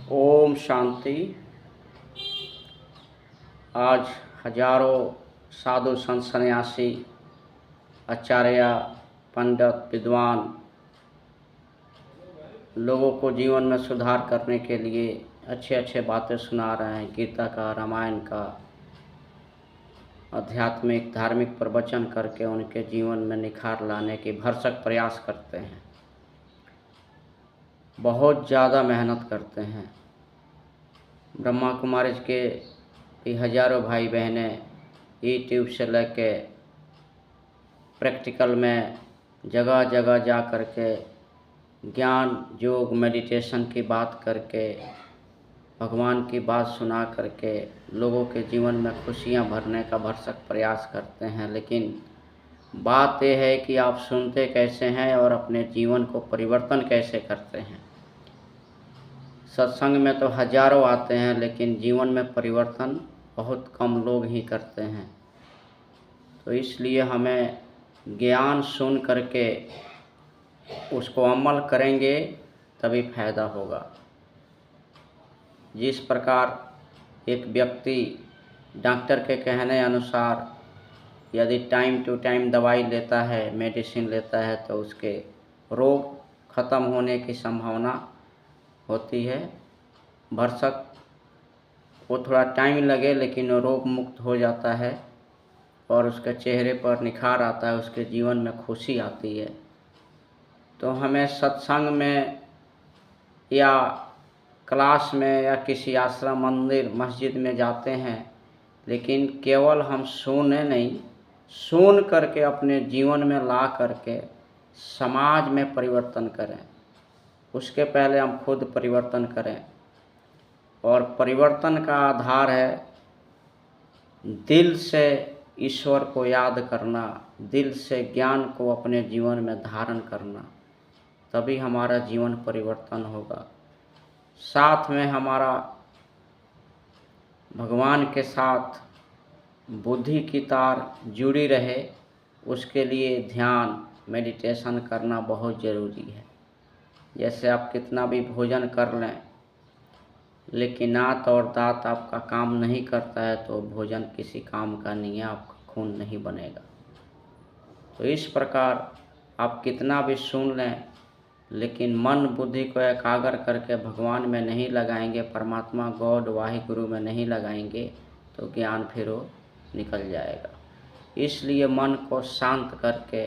ओम शांति। आज हजारों साधु संत सन्यासी, आचार्य, पंडित, विद्वान लोगों को जीवन में सुधार करने के लिए अच्छे अच्छे बातें सुना रहे हैं। गीता का, रामायण का, आध्यात्मिक धार्मिक प्रवचन करके उनके जीवन में निखार लाने की भरसक प्रयास करते हैं। बहुत ज़्यादा मेहनत करते हैं। ब्रह्मा कुमारी के भी हजारों भाई बहनें यूट्यूब से लेके प्रैक्टिकल में जगह जगह जा कर के ज्ञान योग मेडिटेशन की बात करके भगवान की बात सुना करके लोगों के जीवन में खुशियां भरने का भरसक प्रयास करते हैं। लेकिन बात यह है कि आप सुनते कैसे हैं और अपने जीवन को परिवर्तन कैसे करते हैं। सत्संग में तो हजारों आते हैं, लेकिन जीवन में परिवर्तन बहुत कम लोग ही करते हैं। तो इसलिए हमें ज्ञान सुन करके उसको अमल करेंगे तभी फायदा होगा। जिस प्रकार एक व्यक्ति डॉक्टर के कहने अनुसार यदि टाइम टू टाइम दवाई लेता है, मेडिसिन लेता है, तो उसके रोग खत्म होने की संभावना होती है। भरसक वो थोड़ा टाइम लगे लेकिन वो रोग मुक्त हो जाता है और उसके चेहरे पर निखार आता है, उसके जीवन में खुशी आती है। तो हमें सत्संग में या क्लास में या किसी आश्रम, मंदिर, मस्जिद में जाते हैं, लेकिन केवल हम सुने नहीं, सुन करके अपने जीवन में ला करके समाज में परिवर्तन करें। उसके पहले हम खुद परिवर्तन करें। और परिवर्तन का आधार है दिल से ईश्वर को याद करना, दिल से ज्ञान को अपने जीवन में धारण करना, तभी हमारा जीवन परिवर्तन होगा। साथ में हमारा भगवान के साथ बुद्धि की तार जुड़ी रहे, उसके लिए ध्यान मेडिटेशन करना बहुत ज़रूरी है। जैसे आप कितना भी भोजन कर लें, लेकिन नात और दांत आपका काम नहीं करता है तो भोजन किसी काम का नहीं है, आपका खून नहीं बनेगा। तो इस प्रकार आप कितना भी सुन लें, लेकिन मन बुद्धि को एकाग्र करके भगवान में नहीं लगाएंगे, परमात्मा गॉड वाहिगुरु में नहीं लगाएंगे, तो ज्ञान फिर वो निकल जाएगा। इसलिए मन को शांत करके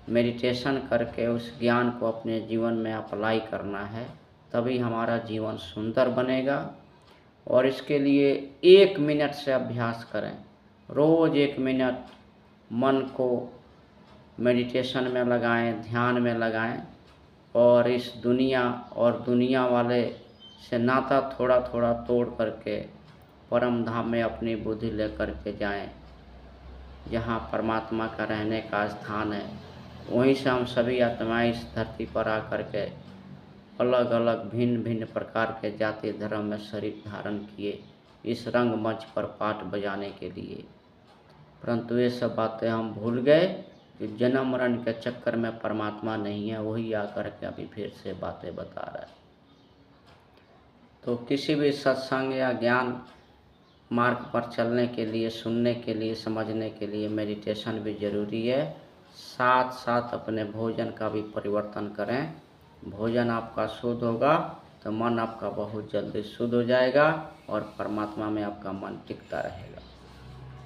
मेडिटेशन करके उस ज्ञान को अपने जीवन में अप्लाई करना है, तभी हमारा जीवन सुंदर बनेगा। और इसके लिए 1 मिनट से अभ्यास करें। रोज़ 1 मिनट मन को मेडिटेशन में लगाएं, ध्यान में लगाएं और इस दुनिया और दुनिया वाले से नाता थोड़ा थोड़ा तोड़ करके परम धाम में अपनी बुद्धि लेकर के जाएं, जहाँ परमात्मा का रहने का स्थान है। वहीं से हम सभी आत्माएं इस धरती पर आकर के अलग अलग भिन्न भिन्न प्रकार के जाति धर्म में शरीर धारण किए इस रंग मंच पर पाठ बजाने के लिए। परंतु ये सब बातें हम भूल गए कि जन्म मरण के चक्कर में परमात्मा नहीं है, वही आकर के अभी फिर से बातें बता रहा है। तो किसी भी सत्संग या ज्ञान मार्ग पर चलने के लिए, सुनने के लिए, समझने के लिए मेडिटेशन भी ज़रूरी है। साथ साथ अपने भोजन का भी परिवर्तन करें। भोजन आपका शुद्ध होगा तो मन आपका बहुत जल्दी शुद्ध हो जाएगा और परमात्मा में आपका मन टिकता रहेगा।